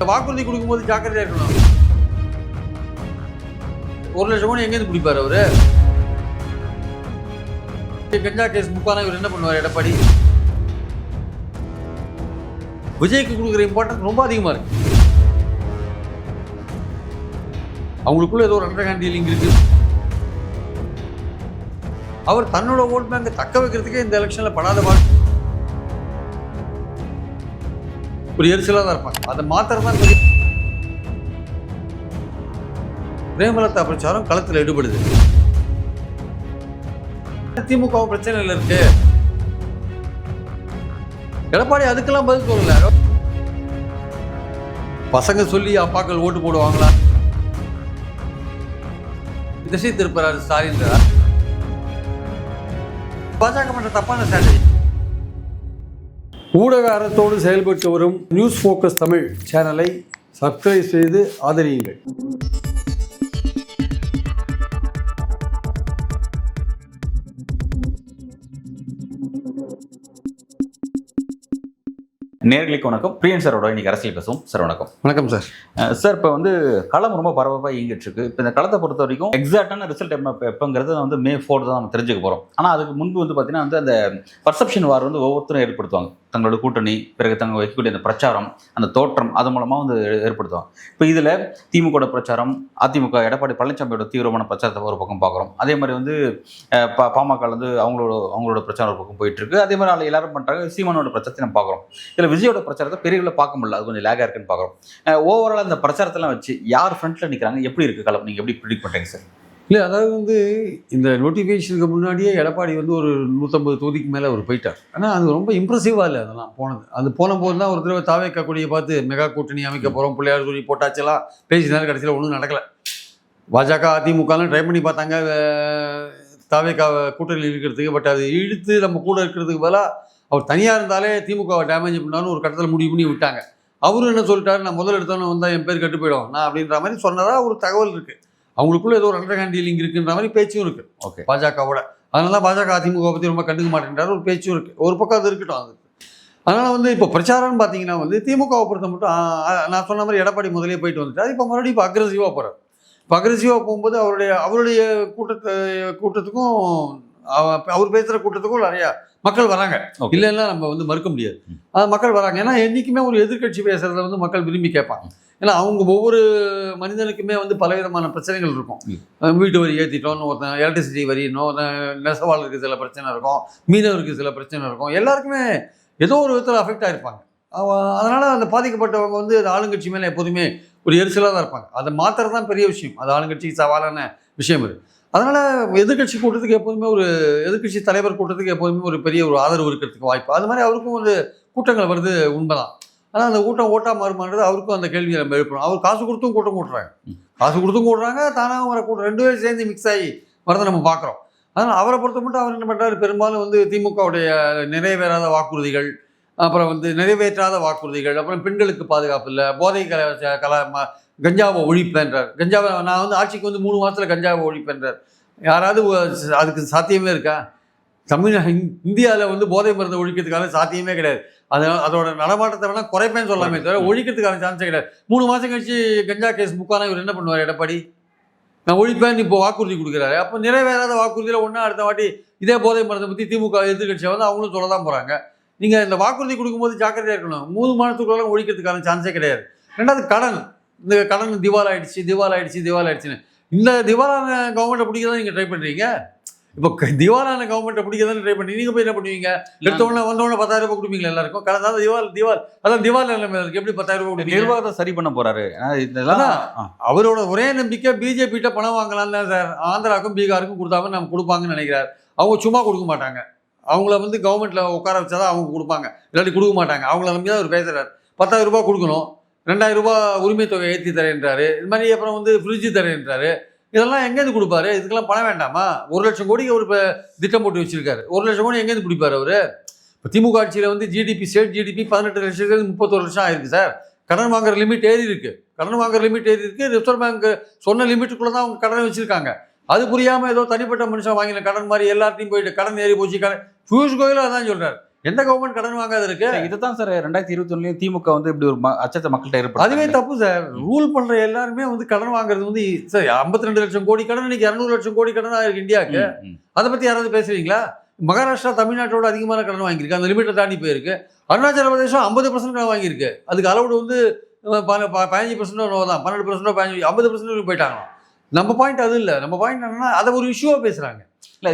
வாக்குறுதி கொடுக்கும்போது ஜாக்கிரதையா இருக்கணும். 1 லட்சம் கோடி எங்கேருந்து பிடிப்பாரு அவரு? கஞ்சா கேஸ் புக்கான இவர் என்ன பண்ணுவார் எடப்பாடி? விஜய்க்கு கொடுக்குற இம்பார்ட்டன்ஸ் ரொம்ப அதிகமா இருக்கு. அவங்களுக்குள்ள ஏதோ ஒரு அண்டர்ஹேண்ட் டீலிங் இருக்கு. அவர் தன்னோட ஓட் பேங்கை தக்க வைக்கிறதுக்கே இந்த எலெக்ஷன்ல படாத பாடு ஒரு எரிச்சலாக தான் இருப்பாங்க. அதை மாத்திரம் தான் பெரிய பிரேமலதா பிரச்சாரம் களத்தில் ஈடுபடுது. திமுக பிரச்சனையில் இருக்கு. எடப்பாடி அதுக்கெல்லாம் பதில் சொல்லல. பசங்க சொல்லி அப்பாக்கள் ஓட்டு போடுவாங்களா? திசை திருப்புறாரு ஸ்டாலின். பாஜக பண்ற தப்பான ஸ்ட்ராட்டஜி. ஊடக அறத்தோடு செயல்பட்டு வரும் நியூஸ் ஃபோக்கஸ் தமிழ் சேனலை சப்ஸ்கிரைப் செய்து ஆதரியுங்கள். நேர்களுக்கு வணக்கம். பிரியன் சாரோட இன்னைக்கு அரசியல் பேசுவோம். சார் வணக்கம். வணக்கம் சார். சார் இப்போ களம் ரொம்ப பரபரப்பாக இயங்கிட்டு இருக்கு. இப்போ இந்த களத்தை பொறுத்த வரைக்கும் எக்ஸாக்டான ரிசல்ட் எப்போங்கிறது May 4 தான் நம்ம தெரிஞ்சுக்க போகிறோம். ஆனால் அதுக்கு முன்பு பார்த்தீங்கன்னா அந்த பர்செப்ஷன் வார் ஒவ்வொருத்தரும் ஏற்படுத்துவாங்க. தங்களோட கூட்டணி, பிறகு தங்க வைக்கக்கூடிய அந்த பிரச்சாரம், அந்த தோற்றம், அது மூலமாக ஏற்படுத்துவாங்க. இப்போ இதில் திமுக பிரச்சாரம், அதிமுக எடப்பாடி பழனிசாமியோட தீவிரமான பிரச்சாரத்தை ஒரு பக்கம் பார்க்குறோம். அதே மாதிரி பாமக அவங்களோட பிரச்சாரம் ஒரு பக்கம் போயிட்டு இருக்கு. அதே மாதிரி எல்லாரும் பண்ணுறாங்க. சீமானோட பிரச்சாரத்தை நம்ம பார்க்குறோம். இதில் விஜயோட பிரச்சாரத்தை பெரியவில் பார்க்க முடியல. அது கொஞ்சம் லேகா இருக்குன்னு பார்க்குறோம். ஓவரால் அந்த பிரச்சாரத்தெல்லாம் வச்சு யார் ஃப்ரண்ட்டில் நிற்கிறாங்க, எப்படி இருக்குது களம், நீங்கள் எப்படி ப்ரிடிக்ட் பண்ணுறீங்க சார்? இல்லை, அதாவது இந்த நோட்டிஃபிகேஷனுக்கு முன்னாடியே எடப்பாடி ஒரு 150 தொகுதிக்கு மேலே அவர் போயிட்டார். ஆனால் அது ரொம்ப இம்ப்ரெசிவாக இல்லை அதெல்லாம் போனது. அது போன போது தான் ஒரு தடவை தாவேக்கா கொடியை பார்த்து மெகா கூட்டணி அமைக்க போகிறோம், பிள்ளையார் சொல்லி போட்டாச்செல்லாம் பேசினாலும் கடைசியில் ஒன்றும் நடக்கலை. பாஜக அதிமுகலாம் ட்ரை பண்ணி பார்த்தாங்க தாவேக்கா கூட்டணியில் இருக்கிறதுக்கு. பட் அது இழுத்து நம்ம கூட இருக்கிறதுக்கு பதிலாக அவர் தனியாக இருந்தாலே திமுகவை டேமேஜ் பண்ணாலும் ஒரு கட்டத்தில் முடிவு பண்ணி விட்டாங்க. அவரும் என்ன சொல்லிட்டாரு, நான் முதல் எடுத்தோன்னு வந்தால் என் பேர் கட்டு போயிடும் நான் அப்படின்ற மாதிரி சொன்னதாக ஒரு தகவல் இருக்குது. அவங்களுக்குள்ள ஏதோ ஒரு அண்டர்ஹேண்ட் டீலிங் இருக்குன்ற மாதிரி பேச்சும் இருக்குது. ஓகே, பாஜகவோட. அதனால பாஜக அதிமுக பற்றி ரொம்ப கண்டுக்க மாட்டேன்றாரு ஒரு பேச்சும் இருக்குது. ஒரு பக்கம் அது இருக்கட்டும். அது அதனால் இப்போ பிரச்சாரம்னு பார்த்தீங்கன்னா திமுகவை பொறுத்த மட்டும் நான் சொன்ன மாதிரி எடப்பாடி முதலே போயிட்டு வந்துட்டார். இப்போ மறுபடியும் இப்போ அக்ரெசிவாக போகிறார். இப்போ அக்ரெசிவாக போகும்போது அவருடைய கூட்டத்துக்கும் அவர் பேசுகிற கூட்டத்துக்கும் நிறையா மக்கள் வராங்க. இல்லைன்னா நம்ம மறுக்க முடியாது. மக்கள் வராங்க. ஏன்னா என்றைக்குமே ஒரு எதிர்கட்சி பேசுகிறத மக்கள் விரும்பி கேட்பாங்க. ஏன்னா அவங்க ஒவ்வொரு மனிதனுக்குமே பலவிதமான பிரச்சனைகள் இருக்கும். வீட்டு வரி ஏற்றிட்டோன்னு ஒருத்தன், எலக்ட்ரிசிட்டி வரி, நெசவாளருக்கு சில பிரச்சனை இருக்கும், மீனவருக்கு சில பிரச்சனை இருக்கும். எல்லாருக்குமே ஏதோ ஒரு விதத்தில் அஃபெக்ட் ஆகிருப்பாங்க. அதனால் அந்த பாதிக்கப்பட்டவங்க அந்த ஆளுங்கட்சி மேலே எப்போதுமே ஒரு எரிச்சலாக தான் இருப்பாங்க. அதை மாத்திரம் தான் பெரிய விஷயம். அது ஆளுங்கட்சிக்கு சவாலான விஷயம் இது. அதனால் எதிர்கட்சி கூட்டத்துக்கு எப்போதுமே எதிர்கட்சி தலைவர் கூட்டத்துக்கு எப்போதுமே ஒரு பெரிய ஒரு ஆதரவு இருக்கிறதுக்கு வாய்ப்பு. அது மாதிரி அவருக்கும் கூட்டங்கள் வருது உண்மைதான். ஆனால் அந்த கூட்டம் ஓட்டா மாறுமான்றது அவருக்கும் அந்த கேள்வியை நம்ம எழுப்பணும். அவர் காசு கொடுத்தும் கூட்டம் கூட்டுறாங்க, காசு கொடுத்தும் கூட்டுறாங்க, தானாக வர கூட்டம், 2 பேரும் சேர்ந்து மிக்ஸ் ஆகி வரதை நம்ம பார்க்குறோம். அதனால் அவரை பொறுத்த மட்டும் அவர் என்ன பண்ணுறாரு, பெரும்பாலும் திமுகவுடைய நிறைவேறாத வாக்குறுதிகள், அப்புறம் நிறைவேற்றாத வாக்குறுதிகள், அப்புறம் பெண்களுக்கு பாதுகாப்பு இல்லை, போதை கஞ்சாவை ஒழிப்பேன்றார். கஞ்சாவை நான் ஆட்சிக்கு 3 மாதத்தில் கஞ்சாவை ஒழிப்பேன்றார். யாராவது அதுக்கு சாத்தியமே இருக்கா? இந்தியாவில் போதை மருந்தை ஒழிக்கிறதுக்கான சாத்தியமே கிடையாது. அதோட நடமாட்டத்தை வேணால் குறைப்பேன்னு சொல்லாமே தவிர ஒழிக்கிறதுக்கான சான்ஸே கிடையாது. 3 மாதம் கழிச்சு கஞ்சா கேஸ் புக்கான இவர் என்ன பண்ணுவார் எடப்பாடி? நான் ஒழிப்பேன்னு இப்போ வாக்குறுதி கொடுக்குறாரு. அப்போ நிறைவேறாத வாக்குறுதியில் ஒன்றா அடுத்த வாட்டி இதே போதை மருந்தை பற்றி திமுக எதிர்கட்சியை அவங்களும் சொல்ல தான் போகிறாங்க. நீங்கள் இந்த வாக்குறுதி கொடுக்கும்போது ஜாக்கிரதையாக இருக்கணும். 3 மாதத்துக்குள்ள ஒழிக்கிறதுக்கான சான்ஸே கிடையாது. ரெண்டாவது கடன். இந்த கடன் திவால் ஆயிடுச்சுன்னு இந்த திவாலான கவர்மெண்ட்டை பிடிக்க தான் நீங்கள் ட்ரை பண்ணுறீங்க. இப்போ திவாலான கவர்மெண்ட்டை பிடிக்க தான் ட்ரை பண்ணி நீங்கள் போய் என்ன பண்ணுவீங்க? வந்தோடனே 10,000 ரூபாய் கொடுப்பீங்களா எல்லாருக்கும்? கடந்த திவால் அதான் திவால் நிலைமை எப்படி 10,000 ரூபாய் கொடுப்பீங்க? நிர்வாகத்தை சரி பண்ண போறாரு. அவரோட ஒரே நம்பிக்கை பிஜேபிகிட்ட பணம் வாங்கலாம் தான் சார். ஆந்திராவுக்கும் பீகாருக்கும் கொடுத்தாம நம்ம கொடுப்பாங்கன்னு நினைக்கிறார். அவங்க சும்மா கொடுக்க மாட்டாங்க. அவங்கள கவர்மெண்ட்ல உட்கார வச்சாதான் அவங்க கொடுப்பாங்க, இல்லாட்டி கொடுக்க மாட்டாங்க. அவங்கள நம்பி தான் அவர் பேசுறாரு. 10,000 ரூபாய் கொடுக்கணும், 2,000 ரூபாய் உரிமை தொகை ஏற்றி தரேன்றாரு. இது மாதிரி அப்புறம் ஃப்ரிட்ஜு தரேன்றாரு. இதெல்லாம் எங்கேருந்து கொடுப்பாரு? இதுக்கெல்லாம் பணம் வேண்டாமா? 1 லட்சம் கோடிக்கு ஒரு திட்டம் போட்டு வச்சிருக்காரு. 1 லட்சம் கோடி எங்கேருந்து பிடிப்பாரு அவரு? இப்போ திமுக ஆட்சியில் ஜிடிபி, ஸ்டேட் ஜிடிபி 18 லட்சத்துலேருந்து 31 லட்சம் ஆயிருக்கு சார். கடன் வாங்குற லிமிட் ஏறி இருக்கு. ரிசர்வ் பேங்க் சொன்ன லிமிட்டுக்குள்ள தான் அவங்க கடனை வச்சிருக்காங்க. அது புரியாமல் ஏதோ தனிப்பட்ட மனுஷன் வாங்கின கடன் மாதிரி எல்லாத்தையும் போயிட்டு கடன் ஏறி போச்சு. பியூஷ் கோயலும் அதான் சொல்றாரு. எந்த கவர்மெண்ட் கடன் வாங்காத இருக்கு? இதுதான் சார் 2021 திமுக வந்து இப்படி ஒரு அச்சத்தை மக்கள்கிட்ட ஏற்படுத்தி. அதுவே தப்பு சார். ரூல் பண்ற எல்லாருமே வந்து கடன் வாங்குறது வந்து சார் 52 லட்சம் கோடி கடன் இன்னைக்கு 200 லட்சம் கோடி கடனா இருக்கு இந்தியாவுக்கு. அதை பத்தி யாராவது பேசுறீங்களா? மகாராஷ்டிரா தமிழ்நாட்டோட அதிகமான கடன் வாங்கியிருக்கு, அந்த லிமிட்டை தாண்டி போயிருக்கு. அருணாச்சல பிரதேசம் 50% கடன் வாங்கியிருக்கு. அதுக்கு அளவு வந்து 15% தான், 12% 50% போயிட்டாங்க. நம்ம பாயிண்ட் அது இல்லை. நம்ம பாயிண்ட் என்னன்னா அதை ஒரு இஷ்யூவா பேசுறாங்க.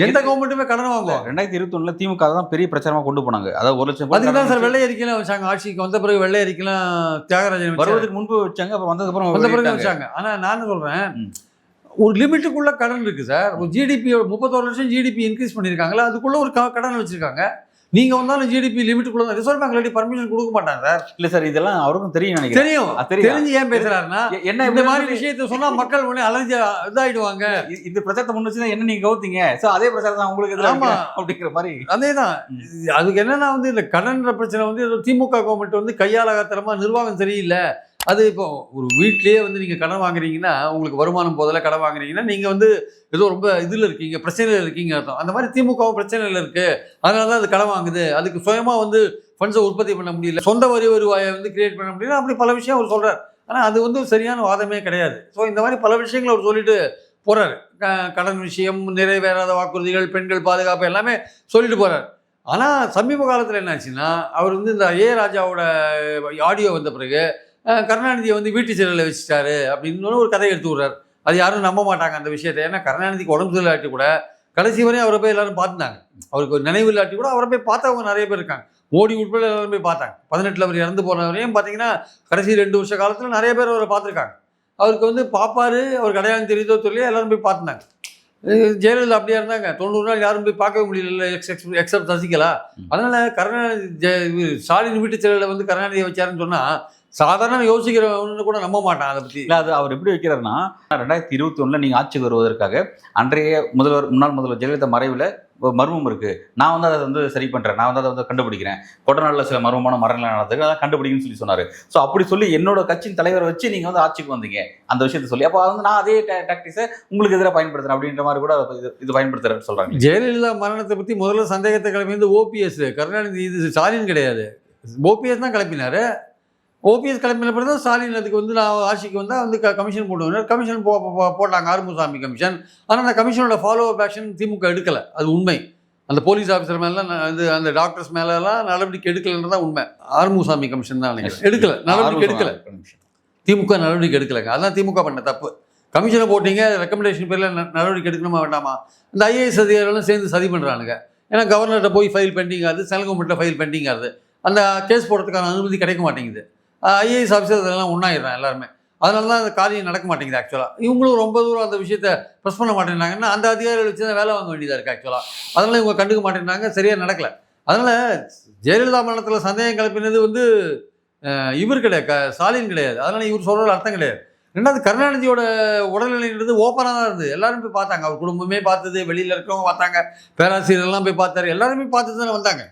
எந்த கவர்மெண்ட்டுமே கடன் வாங்குவோம். 2021 திமுக தான் பெரிய பிரச்சாரமா கொண்டு போனாங்க. அதாவது 1 லட்சம். அதுக்கு தான் சார் வெள்ளை அறிக்கைலாம் வச்சாங்க. ஆட்சிக்கு வந்த பிறகு வெள்ளை அறிக்கைலாம் தியாகராஜன் வருவதற்கு முன்பு வச்சாங்க, அப்புறம் வந்த பிறகு வச்சாங்க. ஆனா நான் என்ன சொல்றேன், ஒரு லிமிட்டுக்குள்ள கடன் இருக்கு சார். ஒரு ஜிடிபி 31 லட்சம் ஜிடிபி இன்க்ரீஸ் பண்ணிருக்காங்களா, அதுக்குள்ள ஒரு கடன் வச்சிருக்காங்க. நீங்க வந்தாலும் ஜிடிபி லிமிட்டுக்குள்ள ரிசர்வ் பேங்க் இல்லாட்டி பர்மிஷன் கொடுக்க மாட்டாங்க சார். இல்ல சார், இதெல்லாம் அவருக்கும் தெரியும் நினைக்கிறேன். தெரிஞ்சு ஏன் பேசுறாருன்னா, என்ன இந்த மாதிரி விஷயத்த சொன்னா மக்கள் உடனே அலைஞ்சு இதாயிடுவாங்க. இந்த பிரச்சாரத்தை முன் வச்சுதான் என்ன நீங்க கவுத்தீங்க, சோ அதே பிரச்சாரம் தான் உங்களுக்கு எதிராக அப்படிங்கிற மாதிரி. அதேதான். அதுக்கு என்னன்னா வந்து இந்த கடன்ற பிரச்சனை வந்து திமுக கவர்மெண்ட் வந்து கையாளகத்தனமா, நிர்வாகம் சரியில்லை. அது இப்போ ஒரு வீட்லயே வந்து நீங்க கடன் வாங்குறீங்கன்னா, உங்களுக்கு வருமானம் போதில் கடன் வாங்குறீங்கன்னா, நீங்க வந்து ஏதோ ரொம்ப இதுல இருக்கீங்க, பிரச்சனையில இருக்கீங்க அர்த்தம். அந்த மாதிரி திமுகவும் பிரச்சனையில இருக்கு, அதனால தான் அது கடன் வாங்குது. அதுக்கு சுயமா வந்து ஃபண்ட்ஸை உற்பத்தி பண்ண முடியல, சொந்த வரி வருவாயை வந்து கிரியேட் பண்ண முடியல, அப்படி பல விஷயம் அவர் சொல்றாரு. ஆனா அது வந்து சரியான வாதமே கிடையாது. ஸோ இந்த மாதிரி பல விஷயங்களை அவர் சொல்லிட்டு போறாரு. கடன் விஷயம், நிறைவேறாத வாக்குறுதிகள், பெண்கள் பாதுகாப்பு எல்லாமே சொல்லிட்டு போறாரு. ஆனா சமீப காலத்துல என்னாச்சுன்னா, அவர் வந்து இந்த ஏ ராஜாவோட ஆடியோ வந்த பிறகு கருணாநிதியை வந்து வீட்டு சிறையில் வச்சுட்டாரு அப்படின்னு ஒரு கதையை எடுத்து விடுறாரு. அது யாரும் நம்ப மாட்டாங்க அந்த விஷயத்தை. ஏன்னா கருணாநிதிக்கு உடம்பு சரியில்லாட்டி கூட கடைசி வரையும் அவரை போய் எல்லாரும் பார்த்துட்டாங்க. அவருக்கு ஒரு நினைவு இல்லாட்டி கூட அவரை போய் பார்த்தவங்க நிறைய பேர் இருக்காங்க. மோடி உட்பட எல்லாரும் போய் பார்த்தாங்க. 18 அவர் இறந்து போனவரையும் பார்த்தீங்கன்னா கடைசி 2 வருஷ காலத்தில் நிறைய பேர் அவரை பார்த்துருக்காங்க. அவருக்கு வந்து பாப்பாரு, அவருக்கு அடையாளம் தெரியுதோ தெரியல, எல்லாரும் போய் பார்த்துனாங்க. ஜெயலலிதா அப்படியா இருந்தாங்க. 90 நாள் யாரும் போய் பார்க்கவே முடியல, எக்ஸப்ட் சசிகலா. அதனால கருணாநிதி ஸ்டாலின் வீட்டு சிறையில் வந்து கருணாநிதியை வச்சாருன்னு சொன்னா சாதாரண யோசிக்கிறவன்னு கூட நம்ப மாட்டான். அதை பத்தி இல்லை, அது அவர் எப்படி வைக்கிறாருன்னா, 2021 நீங்க ஆட்சிக்கு வருவதற்காக அன்றைய முன்னாள் முதல்வர் ஜெயலலிதா மறைவில் மர்மம் இருக்கு, நான் வந்து அதை வந்து சரி பண்றேன், நான் வந்து அதை வந்து கண்டுபிடிக்கிறேன், கொடநாளில் சில மர்மமான மரணங்கள் நடந்தது, அதை கண்டுபிடிக்குன்னு சொல்லி சொன்னாரு. ஸோ அப்படி சொல்லி என்னோட கட்சியின் தலைவரை வச்சு நீங்க வந்து ஆட்சிக்கு வந்தீங்க அந்த விஷயத்த சொல்லி, அப்போ வந்து நான் அதே டாக்டிக்ஸை உங்களுக்கு எதிராக பயன்படுத்துறேன் அப்படின்ற மாதிரி கூட இது பயன்படுத்துறேன்னு சொல்றாங்க. ஜெயலலிதா மரணத்தை பத்தி முதல்ல சந்தேகத்தை கிளப்பி வந்து ஓபிஎஸ், கருணாநிதி இது ஸ்டாலின் கிடையாது, ஓபிஎஸ் தான் கிளப்பினாரு. ஓபிஎஸ் கிளம்பின பிறகு தான் ஸ்டாலின் அதுக்கு வந்து நான் ஆட்சிக்கு வந்தால் வந்து கமிஷன் போடுவாங்க. கமிஷன் போட்டாங்க, ஆறுமுகசாமி கமிஷன். ஆனால் அந்த கமிஷனோட ஃபாலோ அப் ஆக்ஷன் திமுக எடுக்கலை, அது உண்மை. அந்த போலீஸ் ஆஃபீஸர் மேலாம் அந்த டாக்டர்ஸ் மேலெல்லாம் நடவடிக்கை எடுக்கலைன்னு தான் உண்மை. ஆறுமுகசாமி கமிஷன் தான் எடுக்கலை, நடவடிக்கை எடுக்கலை. திமுக நடவடிக்கை எடுக்கலைங்க. அதான் திமுக பண்ண தப்பு. கமிஷனை போட்டீங்க, ரெக்கமெண்டேஷன் பேரில் நடவடிக்கை எடுக்கணுமா வேண்டாமா? இந்த ஐஏஎஸ் அதிகாரிகளும் சேர்ந்து சதி பண்ணுறானுங்க. ஏன்னா கவர்னர்கிட்ட போய் ஃபைல் பெண்டிங் ஆகுது, சென்ட்ரல் கவர்மெண்ட்டில் ஃபைல் பெண்டிங் ஆகுது, அந்த கேஸ் போடுறதுக்கான அனுமதி கிடைக்க மாட்டேங்குது. ஐஏஎஸ் ஆஃபீஸர் அதெல்லாம் ஒன்றாயிடுறான் எல்லாருமே. அதனால தான் அந்த காரியம் நடக்க மாட்டேங்குது. ஆக்சுவலாக இவங்களும் ரொம்ப தூரம் அந்த விஷயத்தை ப்ரெஸ் பண்ண மாட்டேங்கிறாங்கன்னா அந்த அதிகாரிகள் வச்சு தான் வேலை வாங்க வேண்டியதாக இருக்குது. ஆக்சுவலாக அதனால் இவங்க கண்டுக்க மாட்டேங்கிறாங்க, சரியாக நடக்கலை. அதனால் ஜெயலலிதா மரணத்தில் சந்தேகம் கிளப்பினது வந்து இவர் கிடையாது, ஸ்டாலின் கிடையாது. அதனால் இவர் சொல்கிற அர்த்தம் கிடையாது. ரெண்டாவது கருணாநிதியோட உடல்நிலைன்றது ஓப்பனாக தான் இருந்தது. எல்லாரும் போய் பார்த்தாங்க, அவர் குடும்பமே பார்த்தது, வெளியில் இருக்கிறவங்க பார்த்தாங்க, பேராசிரியர்லாம் போய் பார்த்தாரு, எல்லாருமே பார்த்துட்டு தானே வந்தாங்க.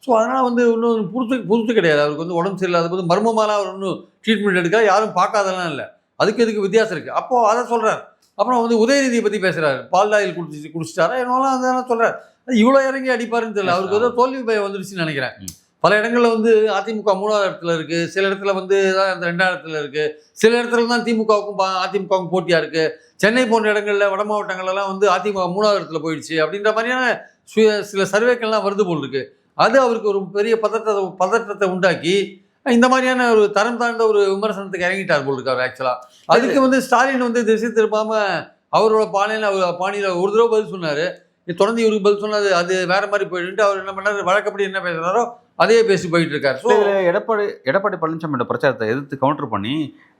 ஸோ அதனால் வந்து இன்னும் புதுசு கிடையாது. அவருக்கு வந்து உடம்பு சரியில்லாத போது மர்மமாலாம் அவர் இன்னும் ட்ரீட்மெண்ட் எடுக்கல, யாரும் பார்க்காதெல்லாம் இல்லை. இதுக்கு வித்தியாசம் இருக்குது. அப்போது அதை சொல்கிறார். அப்புறம் வந்து உதயநிதியை பற்றி பேசுகிறாரு, பால் ஆயில் குடிச்சிட்டாரா என்னெல்லாம் அதெல்லாம் சொல்கிறார். இவ்வளோ இறங்கி அடிப்பாருன்னு தெரியல. அவருக்கு ஏதோ தோல்வி பயம் வந்துருச்சுன்னு நினைக்கிறேன். பல இடங்களில் வந்து அதிமுக 3வது இடத்துல இருக்குது, சில இடத்துல வந்து தான் அந்த 2வது இடத்துல இருக்குது, சில இடத்துல தான் திமுகவுக்கும் அதிமுகவுக்கும் போட்டியாக இருக்குது. சென்னை போன்ற இடங்களில் வட மாவட்டங்கள்லாம் வந்து அதிமுக 3வது இடத்துல போயிடுச்சு அப்படின்ற மாதிரியான சில சர்வேக்கள்லாம் வருது போல் இருக்குது. அது அவருக்கு ஒரு பெரிய பதற்றத்தை உண்டாக்கி இந்த மாதிரியான ஒரு தரம் தாழ்ந்த ஒரு விமர்சனத்துக்கு இறங்கிட்டார் போல் இருக்காரு. ஆக்சுவலாக அதுக்கு வந்து ஸ்டாலின் வந்து திசை திருப்பாமல் அவரோட பாணியில் ஒரு தடவை பதில் சொன்னார். தொடர்ந்து இவருக்கு பதில் சொன்னது அது வேற மாதிரி போயிட்டு அவர் என்ன பண்ணார், வழக்கப்படி என்ன பேசுகிறாரோ அதே பேசி போயிட்டு இருக்காரு. ஸோ எடப்பாடி பழனிசாமியோட பிரச்சாரத்தை எதிர்த்து கவுண்டர் பண்ணி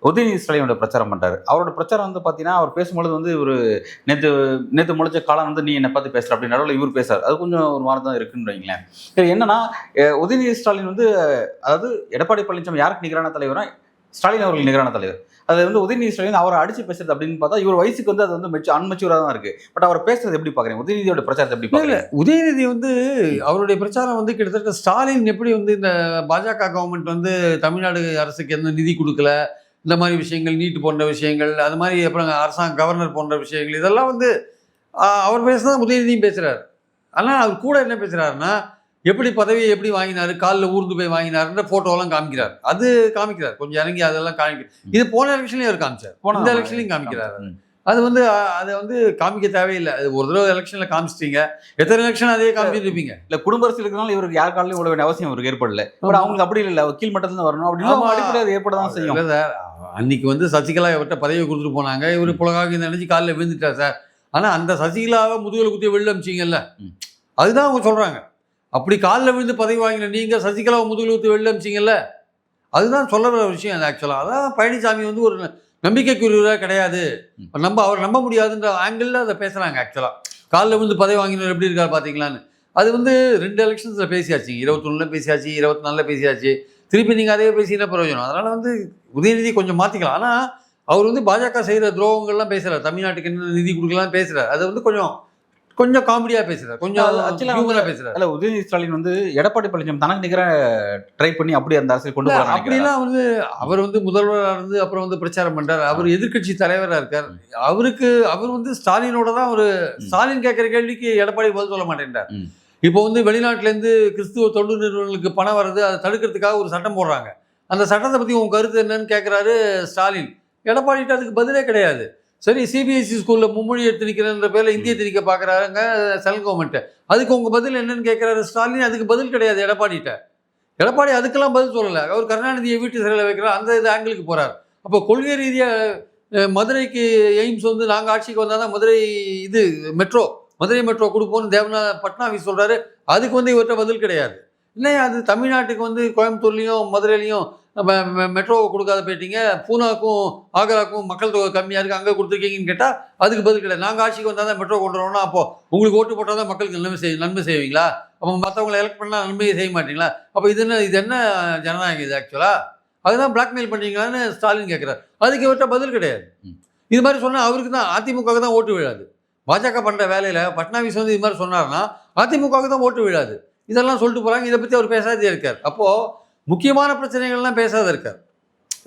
உதயநிதி ஸ்டாலினோட பிரச்சாரம் பண்றாரு. அவரோட பிரச்சாரம் வந்து பார்த்தீங்கன்னா, அவர் பேசும்பொழுது வந்து ஒரு நேற்று முளைச்ச காலம் வந்து நீ என்னை பார்த்து பேசுற அப்படின்னு நடுவில் இவர் பேசுறாரு. அது கொஞ்சம் ஒரு மாதிரி தான் இருக்குன்னு வைங்களேன். என்னன்னா உதயநிதி ஸ்டாலின் வந்து, அதாவது எடப்பாடி பழனிசாமி யாருக்கு நிகரான தலைவரா, ஸ்டாலின் அவர்கள் நிகரான தலைவர். அது வந்து உதயநிதி ஸ்டாலின் அவரை அடிச்சு பேசுறது அப்படின்னு பார்த்தா இவர் வயசுக்கு வந்து அது வந்து அன்மெச்சூராக தான் இருக்கு. பட் அவர் பேசுறது எப்படி பார்க்குறீங்க, உதயநிதியோட பிரச்சாரத்தை எப்படி பார்க்குறீங்க? உதயநிதி வந்து அவருடைய பிரச்சாரம் வந்து கிட்டத்தட்ட ஸ்டாலின் எப்படி வந்து இந்த பாஜக கவர்மெண்ட் வந்து தமிழ்நாடு அரசுக்கு எந்த நிதி கொடுக்கல, இந்த மாதிரி விஷயங்கள், நீட்டு போன்ற விஷயங்கள், அது மாதிரி அப்புறம் அரசாங்க கவர்னர் போன்ற விஷயங்கள், இதெல்லாம் வந்து அவர் பேசுனா உதயநிதியும் பேசுகிறார். ஆனால் அவர் கூட என்ன பேசுகிறாருன்னா, எப்படி பதவியை எப்படி வாங்கினாரு, காலில் ஊர்ந்து போய் வாங்கினாருன்ற போட்டோலாம் காமிக்கிறார். அது காமிக்கிறார் கொஞ்சம் இறங்கி அதெல்லாம் காமிக்கிறார். இது போன எலெக்ஷன்லயும் அவர் காமிச்சார், இந்த எலெக்ஷன்லையும் காமிக்கிறார். அது வந்து அதை வந்து காமிக்க தேவையில்லை. அது ஒரு தடவை எலெக்ஷன்ல காமிச்சிட்டீங்க, எத்தனை எலெக்ஷன் அதே காமிச்சிட்டு இருப்பீங்க. இல்ல குடும்ப அரசியல் இருக்கிறனால இவருக்கு யார் காலையும் விட வேண்டிய அவசியம் அவருக்கு ஏற்படல. பட் அவங்களுக்கு அப்படி இல்லை, கீழ் மட்டத்துல வரணும் அப்படின்னு அடிப்படை அது ஏற்படதான் செய்யும். இல்லை சார், அன்னைக்கு வந்து சசிகலா இவர்கிட்ட பதவியை கொடுத்துட்டு போனாங்க, இவர் புலகாக நினைச்சு காலில் விழுந்துட்டார் சார். ஆனா அந்த சசிகலாவை முதுகில் குத்திய வெளில அமிச்சிங்கல்ல, அதுதான் அவங்க சொல்றாங்க. அப்படி காலில் விழுந்து பதவி வாங்கின நீங்க சசிகலாவை முதுகில் குத்தி வெளில அமிச்சிங்கல்ல, அதுதான் சொல்ற விஷயம். அது ஆக்சுவலாக அதான் பழனிசாமி வந்து ஒரு நம்பிக்கைக்குரியவராக கிடையாது, அவர் நம்ப முடியாதுன்ற ஆங்கிளில் அதை பேசுகிறாங்க. ஆக்சுவலாக காலில் வந்து பதவி வாங்கினவர் எப்படி இருக்கார் பார்த்தீங்களான்னு. அது வந்து 2 எலெக்ஷன்ஸில் பேசியாச்சு, 21 பேசியாச்சு, 24 பேசியாச்சு. திருப்பி நீங்கள் அதே பேசினா பிரயோஜனம். அதனால் வந்து உதயநிதி கொஞ்சம் மாற்றிக்கலாம். ஆனால் அவர் வந்து பாஜக செய்கிற துரோகங்கள்லாம் பேசுகிறார், தமிழ்நாட்டுக்கு என்ன நிதி கொடுக்கலாம் பேசுகிறார். அது வந்து கொஞ்சம் காமெடியாக பேசுகிறார், கொஞ்சம் ஹியூமராக பேசுகிறார். இல்லை, உதயநிதி ஸ்டாலின் வந்து எடப்பாடி பழனிசாமி தனக்கு நிகர ட்ரை பண்ணி அப்படி அந்த அரசியல் கொண்டு போகிறார். அப்படிலாம் வந்து அவர் வந்து முதல்வராக இருந்து அப்புறம் வந்து பிரச்சாரம் பண்ணுறார். அவர் எதிர்கட்சி தலைவராக இருக்கார். அவர் வந்து ஸ்டாலினோட தான் ஒரு ஸ்டாலின் கேட்குற கேள்விக்கு எடப்பாடி பதில் சொல்ல மாட்டேன்றார். இப்போ வந்து வெளிநாட்டிலேருந்து கிறிஸ்துவ தொண்டு நிறுவனங்களுக்கு பணம் வர்றது, அதை தடுக்கிறதுக்காக ஒரு சட்டம் போடுறாங்க. அந்த சட்டத்தை பற்றி உங்கள் கருத்து என்னன்னு கேட்குறாரு ஸ்டாலின். எடப்பாடிட்டு அதுக்கு பதிலே கிடையாது. சரி, சிபிஎஸ்சி ஸ்கூலில் மும்மொழி எடுத்து நிற்கிறன்ற பேரில் இந்திய திணிக்க பார்க்குறாங்க சென்ட்ரல் கவர்மெண்ட்டு. அதுக்கு உங்கள் பதில் என்னன்னு கேட்குறாரு ஸ்டாலின். அதுக்கு பதில் கிடையாது எடப்பாடிட்ட. எடப்பாடி அதுக்கெல்லாம் பதில் சொல்லலை. அவர் கருணாநிதியை வீட்டு சிறையில் வைக்கிறார், அந்த இது ஆங்கிளுக்கு போகிறார். அப்போ கொள்கை ரீதியாக மதுரைக்கு எய்ம்ஸ் வந்து நாங்கள் ஆட்சிக்கு வந்தால் தான் மதுரை மதுரை மெட்ரோ கொடுப்போம்னு பட்னாவிஸ் சொல்கிறாரு. அதுக்கு வந்து இவர்கிட்ட பதில் கிடையாது. இல்லையா, அது தமிழ்நாட்டுக்கு வந்து கோயம்புத்தூர்லேயும் மதுரையிலையும் மெட்ரோவை கொடுக்காத போயிட்டீங்க, பூனாக்கும் ஆக்ராக்கும் மக்கள் தொகை கம்மியாக இருக்குது, அங்கே கொடுத்துருக்கீங்கன்னு கேட்டால் அதுக்கு பதில் கிடையாது. நாங்கள் ஆட்சிக்கு வந்தால் தான் மெட்ரோ கொண்டு வரோம்னா அப்போ உங்களுக்கு ஓட்டு போட்டால் தான் மக்களுக்கு நன்மை செய்வீங்களா? அப்போ மற்றவங்களை எலெக்ட் பண்ணால் நன்மையை செய்ய மாட்டீங்களா? அப்போ இது என்ன ஜனநாயகம் இது ஆக்சுவலாக? அதுதான் பிளாக்மெயில் பண்ணுறீங்களான்னு ஸ்டாலின் கேட்குறாரு. அதுக்கு இவர்கிட்ட பதில் கிடையாது. இது மாதிரி சொன்னால் அவருக்கு தான் அதிமுகவுக்கு தான் ஓட்டு விழாது. பாஜக பண்ணுற வேலையில் பட்னாவிஸ் வந்து இது மாதிரி சொன்னார்னா அதிமுகவுக்கு தான் ஓட்டு விழாது. இதெல்லாம் சொல்லிட்டு போகிறாங்க. இதை பற்றி அவர் பேசாதே இருக்கார். அப்போது முக்கியமான பிரச்சனைகள்லாம் பேசாத இருக்கார்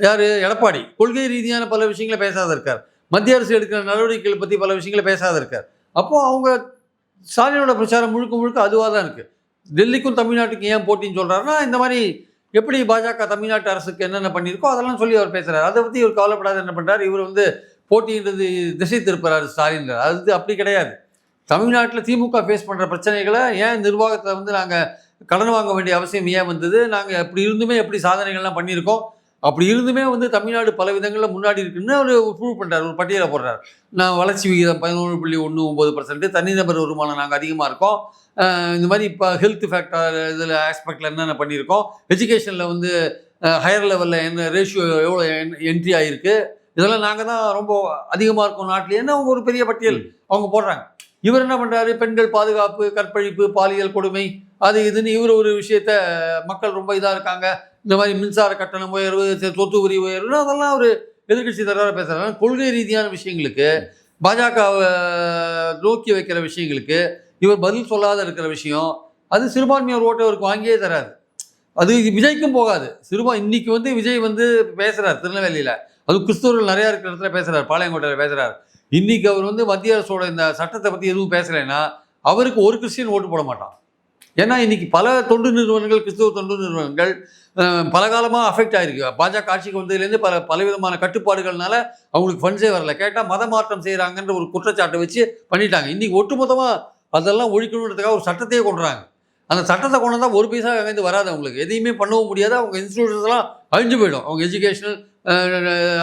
யார்? எடப்பாடி. கொள்கை ரீதியான பல விஷயங்களை பேசாத இருக்கார். மத்திய அரசு எடுக்கிற நடவடிக்கைகளை பற்றி பல விஷயங்களை பேசாத இருக்கார். அப்போது அவங்க ஸ்டாலினோட பிரச்சாரம் முழுக்க அதுவாக தான் இருக்குது. டெல்லிக்கும் தமிழ்நாட்டுக்கும் ஏன் போட்டின்னு சொல்கிறாருன்னா, இந்த மாதிரி எப்படி பாஜக தமிழ்நாட்டு அரசுக்கு என்னென்ன பண்ணியிருக்கோ அதெல்லாம் சொல்லி அவர் பேசுகிறார். அதை பற்றி இவர் கவலைப்படாத என்ன பண்ணுறார், இவர் வந்து போட்டின்றது திசை திருப்புறாரு ஸ்டாலின். அது அப்படி கிடையாது. தமிழ்நாட்டில் திமுக ஃபேஸ் பண்ணுற பிரச்சனைகளை ஏன் நிர்வாகத்தை வந்து நாங்கள் கடன் வாங்க வேண்டிய அவசியம் ஏன் வந்தது, நாங்கள் அப்படி இருந்துமே எப்படி சாதனைகள்லாம் பண்ணியிருக்கோம், அப்படி இருந்துமே வந்து தமிழ்நாடு பல விதங்களில் முன்னாடி இருக்குன்னு அவர் ப்ரூவ் பண்ணுறார், ஒரு பட்டியலை போடுறார். நான் வளர்ச்சி விகிதம் 11.19%, தனிநபர் வருமானம் நாங்கள் அதிகமாக இருக்கோம், இந்த மாதிரி இப்போ ஹெல்த் ஃபேக்டர் இதில் ஆஸ்பெக்டில் என்னென்ன பண்ணியிருக்கோம், எஜுகேஷனில் வந்து ஹையர் லெவலில் என்ன ரேஷியோ எவ்வளோ என்ட்ரி ஆகிருக்கு, இதெல்லாம் நாங்கள் தான் ரொம்ப அதிகமாக இருக்கோம் நாட்டில் என்ன அவங்க ஒரு பெரிய பட்டியல் அவங்க போடுறாங்க. இவர் என்ன பண்ணுறாரு, பெண்கள் பாதுகாப்பு, கற்பழிப்பு, பாலியல் கொடுமை, அது இதுன்னு இவர் ஒரு விஷயத்த மக்கள் ரொம்ப இதாக இருக்காங்க, இந்த மாதிரி மின்சார கட்டணம் உயர்வு, சொத்து வரி உயர்வு, அதெல்லாம் ஒரு எதிர்கட்சி தலைவராக பேசுகிறாங்க. கொள்கை ரீதியான விஷயங்களுக்கு, பாஜக நோக்கி வைக்கிற விஷயங்களுக்கு இவர் பதில் சொல்லாத இருக்கிற விஷயம், அது சிறுபான்மையோர் ஓட்டை அவருக்கு வாங்கியே தராது. அது விஜய்க்கும் போகாது. இன்னைக்கு வந்து விஜய் வந்து பேசுகிறார் திருநெல்வேலியில், அது கிறிஸ்தவர்கள் நிறையா இருக்கிற இடத்துல பேசுகிறார், பாளையங்கோட்டையில் பேசுகிறார். இன்னைக்கு அவர் வந்து மத்திய அரசோட இந்த சட்டத்தை பற்றி எதுவும் பேசலைன்னா அவருக்கு ஒரு கிறிஸ்டியன் ஓட்டு போட மாட்டான். ஏன்னா இன்னைக்கு பல தொண்டு நிறுவனங்கள், கிறிஸ்தவ தொண்டு நிறுவனங்கள் பல காலமாக அஃபெக்ட் ஆகிருக்கு. பாஜக ஆட்சிக்கு வந்ததுலேருந்து பலவிதமான கட்டுப்பாடுகள்னால அவங்களுக்கு ஃபண்ட்ஸே வரல. கேட்டால் மத மாற்றம் செய்கிறாங்கன்ற ஒரு குற்றச்சாட்டை வச்சு பண்ணிட்டாங்க. இன்றைக்கி ஒட்டுமொத்தமாக அதெல்லாம் ஒழிக்கணுன்றதுக்காக ஒரு சட்டத்தையே கொண்டுறாங்க. அந்த சட்டத்தை கொண்டு வந்தால் ஒரு பைசா அங்கேருந்து வராது, அவங்களுக்கு எதையுமே பண்ணவும் முடியாது, அவங்க இன்ஸ்டியூஷன்ஸ்லாம் அழிஞ்சு போயிடும், அவங்க எஜுகேஷனல்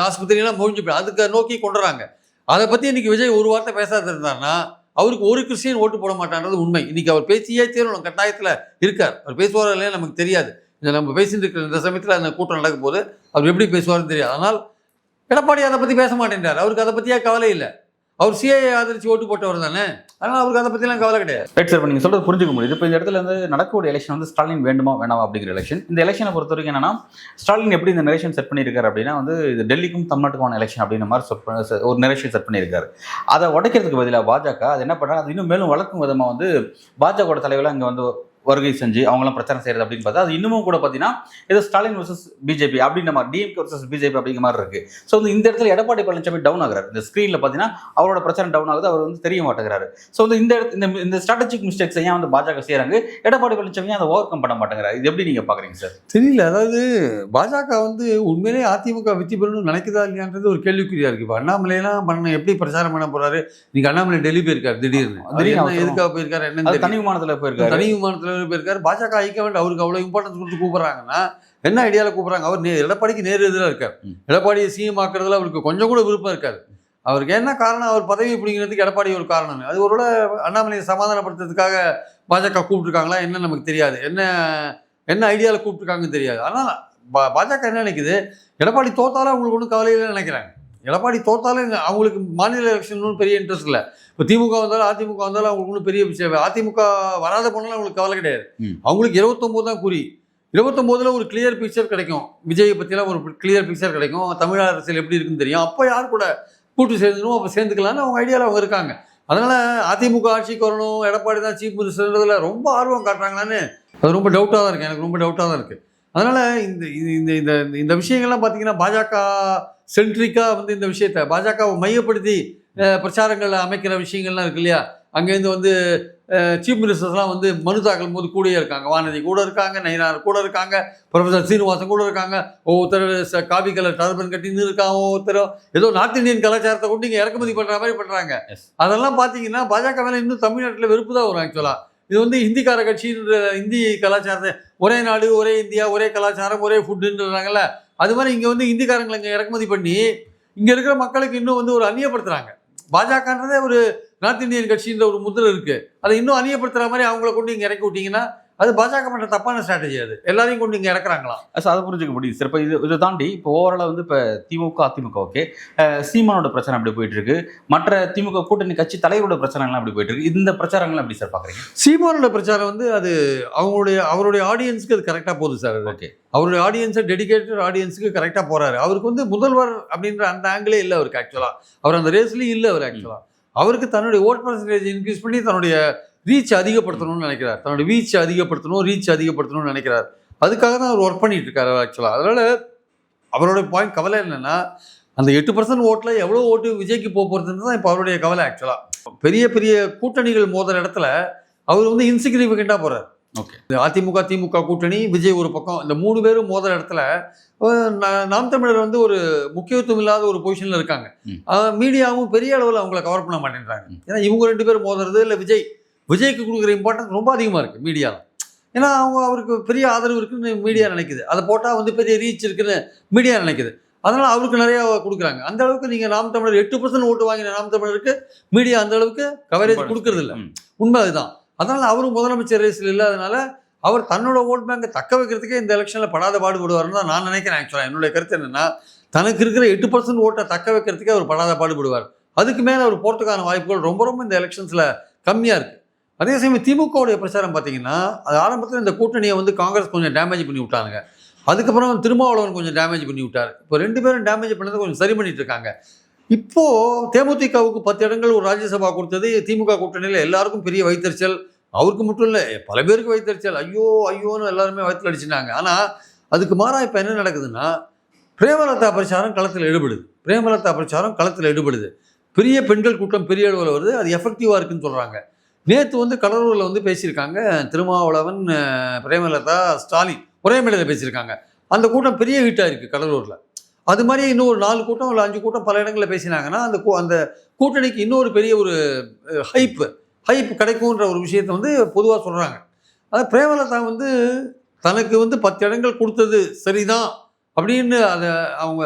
ஆஸ்பத்திரியெல்லாம் முடிஞ்சு போயிடும், அதுக்கு நோக்கி கொண்டுறாங்க. அதை பற்றி இன்றைக்கி விஜய் ஒரு வார்த்தை பேசாத இருந்தார்னா அவருக்கு ஒரு கிறிஸ்டியன் ஓட்டு போட மாட்டான்றது உண்மை. இன்றைக்கி அவர் பேசியே தீரணும் கட்டாயத்தில் இருக்கார். அவர் பேசுவார் இல்லையா நமக்கு தெரியாது. இந்த நம்ம பேசிட்டு இருக்கிற இந்த சமயத்தில் அந்த கூட்டம் நடக்கும் போது அவர் எப்படி பேசுவார்னு தெரியாது. ஆனால் எடப்பாடி அதை பற்றி பேச மாட்டேன்றார். அவருக்கு அதை பற்றியா கவலை இல்லை. அவர் சிஏஏ ஆதரிச்சு ஓட்டு போட்டவர் தானே, அதனால் அவருக்கு அதை பற்றிலாம் கவலை கிடையாது. ரைட் சார், நீங்கள் சொல்கிறது புரிஞ்சுக்க முடியுது. இப்போ இந்த இடத்துல வந்து நடக்கக்கூடிய எலெக்ஷன் வந்து ஸ்டாலின் வேண்டுமா வேணாமா அப்படிங்கிற எலெக்ஷன். இந்த எலெக்ஷனை பொறுத்த வரைக்கும் என்னன்னா, ஸ்டாலின் எப்படி இந்த நரேஷன் செட் பண்ணியிருக்காரு அப்படின்னா வந்து இது டெல்லிக்கும் தமிழ்நாட்டுக்கான எலெக்ஷன் அப்படின்ற மாதிரி ஒரு நரேஷன் செட் பண்ணியிருக்காரு. அதை உடைக்கிறதுக்கு பதிலாக பாஜக அது என்ன பண்ணுறாங்க, அது இன்னும் மேலும் வளர்க்கும் விதமாக வந்து பாஜகவோட தலைவர்கள் அங்கே வந்து வருகை செஞ்சு அவங்களாம் பிரச்சாரம் செய்யறது அப்படின்னு பார்த்தா அது இன்னமும் கூட பார்த்தீங்கன்னா ஏதோ ஸ்டாலின் வர்சஸ் பிஜேபி அப்படின்ற மாதிரி டிஎம்கே வர்சஸ் பிஜேபி அப்படிங்கிற மாதிரி இருக்கு. ஸோ வந்து இந்த இடத்துல எடப்பாடி பழனிசாமி டவுன் ஆகுறாரு. இந்த ஸ்க்ரீனில் பார்த்தீங்கன்னா அவரோட பிரச்சாரம் டவுன் ஆகுது, அவர் வந்து தெரிய மாட்டேங்கிறாரு. ஸோ வந்து இந்த ஸ்ட்ராட்டஜிக் மிஸ்டேக்ஸ் ஏன் வந்து பாஜக செய்யறாங்க, எடப்பாடி பழனிசாமி அதை ஓவர் கம் பண்ண மாட்டேங்கிறாரு. இது எப்படி நீங்க பாக்குறீங்க சார்? தெரியல. அதாவது பாஜக வந்து உண்மையிலே அதிமுக வெற்றி பெறணும்னு நினைக்குதா இல்லையான்றது ஒரு கேள்விக்குறியா இருக்கு. இப்போ அண்ணாமலையெல்லாம் எப்படி பிரச்சாரம் பண்ண போறாரு? இன்னைக்கு அண்ணாமலை டெல்லி போயிருக்காரு திடீர்னு. எதுக்காக போயிருக்காரு? என்ன தனி விமானத்தில் போயிருக்காரு. தனி விமானத்தில் போயிருக்காரு. பாஜக ஐக்கியம் அவருக்கு அவ்வளவு இம்பார்ட்டன்ஸ் கொடுத்து கூப்பிடுறாங்கன்னா என்ன ஐடியாவில் கூப்பிடுறாங்க? அவர் எடப்பாடிக்கு நேர் எதிராக இருக்கார். எடப்பாடியை சிஎம் ஆக்குறதுல அவருக்கு கொஞ்சம் கூட விருப்பம் இருக்காது. அவருக்கு என்ன காரணம்? அவர் பதவி பிடிங்கிறதுக்கு எடப்பாடி ஒரு காரணம். அது ஒருவேளை அண்ணாமலையை சமாதானப்படுத்துறதுக்காக பாஜக கூப்பிட்டுருக்காங்களா என்ன நமக்கு தெரியாது. என்ன ஐடியாவில் கூப்பிட்டுருக்காங்கன்னு தெரியாது. ஆனால் பாஜக என்ன நினைக்குது, எடப்பாடி தோத்தாலும் அவங்களுக்கு ஒன்றும் கவலையில் நினைக்கிறாங்க. எடப்பாடி தோத்தாலும் அவங்களுக்கு மாநில எலெக்ஷன் பெரிய இன்ட்ரெஸ்ட் இல்லை. இப்போ திமுக வந்தாலும் அதிமுக வந்தாலும் அவங்களுக்கு ஒன்றும் பெரிய விஷயம். அதிமுக வராத போனாலும் அவங்களுக்கு கவலை கிடையாது. அவங்களுக்கு 29 தான் குறி. 29ல் ஒரு கிளியர் பிக்சர் கிடைக்கும். விஜயை பற்றிலாம் ஒரு கிளியர் பிக்சர் கிடைக்கும். தமிழ் அரசியல் எப்படி இருக்குன்னு தெரியும். அப்போ யார் கூட கூட்டு சேர்ந்துக்கணும், அப்போ சேர்ந்துக்கலான்னு அவங்க ஐடியாவில் அவங்க இருக்காங்க. அதனால் அதிமுக ஆட்சிக்கு வரணும், எடப்பாடி தான் சீஃப் மினிஸ்டர்ன்றதுல ரொம்ப ஆர்வம் காட்டுறாங்களான்னு அது ரொம்ப டவுட்டாக தான் இருக்குது. எனக்கு ரொம்ப டவுட்டாக தான் இருக்குது. அதனால் இந்த விஷயங்கள்லாம் பார்த்தீங்கன்னா பாஜக சென்ட்ரிக்காக வந்து இந்த விஷயத்தை பாஜகவை மையப்படுத்தி பிரச்சாரங்கள் அமைக்கிற விஷயங்கள்லாம் இருக்கு இல்லையா? அங்கேருந்து வந்து சீஃப் மினிஸ்டர்ஸ்லாம் வந்து மனு தாக்கல் போது கூடயே இருக்காங்க. வானதி கூட இருக்காங்க, நயினார் கூட இருக்காங்க, ப்ரொஃபஸர் சீனிவாசன் கூட இருக்காங்க. ஒவ்வொருத்தர் காவி கலர் டர்பன் கட்டின்னு இருக்காங்க. ஒவ்வொருத்தரும் ஏதோ நார்த் இந்தியன் கலாச்சாரத்தை கொண்டு இங்கே இறக்குமதி பண்ணுற மாதிரி பண்ணுறாங்க. அதெல்லாம் பார்த்தீங்கன்னா பாஜக மேலே இன்னும் தமிழ்நாட்டில் வெறுப்பு தான் வரும். ஆக்சுவலாக இது வந்து ஹிந்திக்கார கட்சின்ற இந்தி கலாச்சாரத்தை ஒரே நாடு ஒரே இந்தியா ஒரே கலாச்சாரம் ஒரே ஃபுட்டுன்றாங்கல்ல, அது மாதிரி இங்கே வந்து ஹிந்திக்காரங்களை இங்கே இறக்குமதி பண்ணி இங்கே இருக்கிற மக்களுக்கு இன்னும் வந்து ஒரு அந்நியப்படுத்துகிறாங்க. பாஜகன்றதே ஒரு நார்த் இந்தியன் கட்சின்ற ஒரு முத்திரை இருக்குது. அதை இன்னும் அந்நியப்படுத்துகிற மாதிரி அவங்கள கொண்டு இங்கே இறக்கி விட்டிங்கன்னா அது பாஜக பண்ணுற தப்பான ஸ்ட்ராட்டஜி. அது எல்லாரையும் கொண்டு இங்கே இறக்குறாங்களாம். அதை புரிஞ்சுக்க முடியும் சார். இப்போ இதை தாண்டி இப்போ ஓவராலாக வந்து இப்போ திமுக அதிமுக ஓகே, சீமானோட பிரச்சனை அப்படி போயிட்டு இருக்கு, மற்ற திமுக கூட்டணி கட்சி தலைவரோட பிரச்சனைலாம் அப்படி போயிட்டு இருக்கு. இந்த பிரச்சாரங்கள்லாம் எப்படி சார் பார்க்குறீங்க? சீமானோட பிரச்சாரம் வந்து அது அவருடைய ஆடியன்ஸுக்கு அது கரெக்டாக போகுது சார். அது ஓகே, அவருடைய ஆடியன்ஸை டெடிகேட்டட் ஆடியன்ஸுக்கு கரெக்டாக போகிறாரு. அவருக்கு வந்து முதல்வர் அப்படின்ற அந்த ஆங்கிளே இல்லை அவருக்கு. ஆக்சுவலாக அவர் அந்த ரேஸ்லேயும் இல்லை. அவர் ஆக்சுவலாக அவருக்கு தன்னுடைய ஓட் பர்சன்டேஜ் இன்க்ரீஸ் பண்ணி தன்னுடைய ரீச் அதிகப்படுத்தணும்னு நினைக்கிறார். தன்னுடைய ரீச் அதிகப்படுத்தணும்னு நினைக்கிறார். அதுக்காக தான் அவர் ஒர்க் பண்ணிட்டு இருக்காரு ஆக்சுவலாக. அதனால் அவருடைய பாயிண்ட் கவலை என்னென்னா அந்த 8% ஓட்டில் எவ்வளோ ஓட்டு விஜய்க்கு போகிறதுன்னு தான் இப்போ அவருடைய கவலை. ஆக்சுவலாக பெரிய பெரிய கூட்டணிகள் மோதுற இடத்துல அவர் வந்து இன்சிக்னிஃபிகண்ட்டாக போகிறார். ஓகே, அதிமுக திமுக கூட்டணி, விஜய் ஒரு பக்கம், இந்த 3 பேரும் மோதுற இடத்துல நாம் தமிழர் வந்து ஒரு முக்கியத்துவம் இல்லாத ஒரு பொசிஷனில் இருக்காங்க. மீடியாவும் பெரிய அளவில் அவங்கள கவர் பண்ண மாட்டேன்றாங்க. ஏன்னா இவங்க 2 பேரும் மோதுறது இல்லை, விஜய்க்கு கொடுக்குற இம்பார்ட்டன்ஸ் ரொம்ப அதிகமாக இருக்குது மீடியாவில். ஏன்னா அவருக்கு பெரிய ஆதரவு இருக்குன்னு மீடியா நினைக்குது. அதை போட்டால் வந்து பெரிய ரீச் இருக்குன்னு மீடியா நினைக்குது. அதனால் அவருக்கு நிறையா கொடுக்குறாங்க. அந்த அளவுக்கு நீங்கள் நாம் தமிழர் 8% ஓட்டு வாங்கின நாம் தமிழருக்கு மீடியா அந்த அளவுக்கு கவரேஜ் கொடுக்கறது இல்லை. உண்மை அதுதான். அதனால் அவரும் முதலமைச்சர் ரேஸில் இல்லாதனால அவர் தன்னோட ஓட் பேங்கை தக்க வைக்கிறதுக்கே இந்த எலெக்ஷனில் படாத பாடுபடுவார்னு தான் நான் நினைக்கிறேன். ஆக்சுவலாக என்னுடைய கருத்து என்னென்னா தனக்கு இருக்கிற 8% ஓட்டை தக்க வைக்கிறதுக்கே அவர் படாத பாடுபடுவார். அதுக்கு மேலே அவர் போகிறதுக்கான வாய்ப்புகள் ரொம்ப ரொம்ப இந்த எலெக்ஷன்ஸில் கம்மியாக இருக்குது. அதே சமயம் திமுகவுடைய பிரச்சாரம் பார்த்தீங்கன்னா அது ஆரம்பத்தில் இந்த கூட்டணியை வந்து காங்கிரஸ் கொஞ்சம் டேமேஜ் பண்ணி விட்டாங்க. அதுக்கப்புறம் திருமாவளவன் கொஞ்சம் டேமேஜ் பண்ணி விட்டார். இப்போ 2 பேரும் டேமேஜ் பண்ணதை கொஞ்சம் சரி பண்ணிட்டு இருக்காங்க. இப்போது தேமுதிகவுக்கு 10 இடங்கள் ஒரு ராஜ்யசபா கொடுத்தது திமுக கூட்டணியில் எல்லாருக்கும் பெரிய வைத்தறிச்சல். அவருக்கு மட்டும் இல்லை, பல பேருக்கு வைத்தறிச்சல். ஐயோன்னு எல்லாருமே வயிற்றில் அடிச்சுட்டாங்க. ஆனால் அதுக்கு மாறாக இப்போ என்ன நடக்குதுன்னா பிரேமலதா பிரச்சாரம் களத்தில் எடுபடுது. பெரிய பெண்கள் கூட்டம் பெரிய அளவில் வருது. அது எஃபெக்டிவாக இருக்குன்னு சொல்கிறாங்க. நேற்று வந்து கடலூரில் வந்து பேசியிருக்காங்க திருமாவளவன், பிரேமலதா, ஸ்டாலின் ஒரே மேடையில் பேசியிருக்காங்க. அந்த கூட்டம் பெரிய ஹிட்டாக இருக்குது கடலூரில். அது மாதிரி இன்னும் ஒரு 4 கூட்டம் இல்லை 5 கூட்டம் பல இடங்களில் பேசினாங்கன்னா அந்த கூட்டணிக்கு இன்னொரு பெரிய ஒரு ஹைப் கிடைக்கும்ன்ற ஒரு விஷயத்தை வந்து பொதுவாக சொல்கிறாங்க. அது பிரேமலதா வந்து தனக்கு வந்து 10 இடங்கள் கொடுத்தது சரிதான் அப்படின்னு அதை அவங்க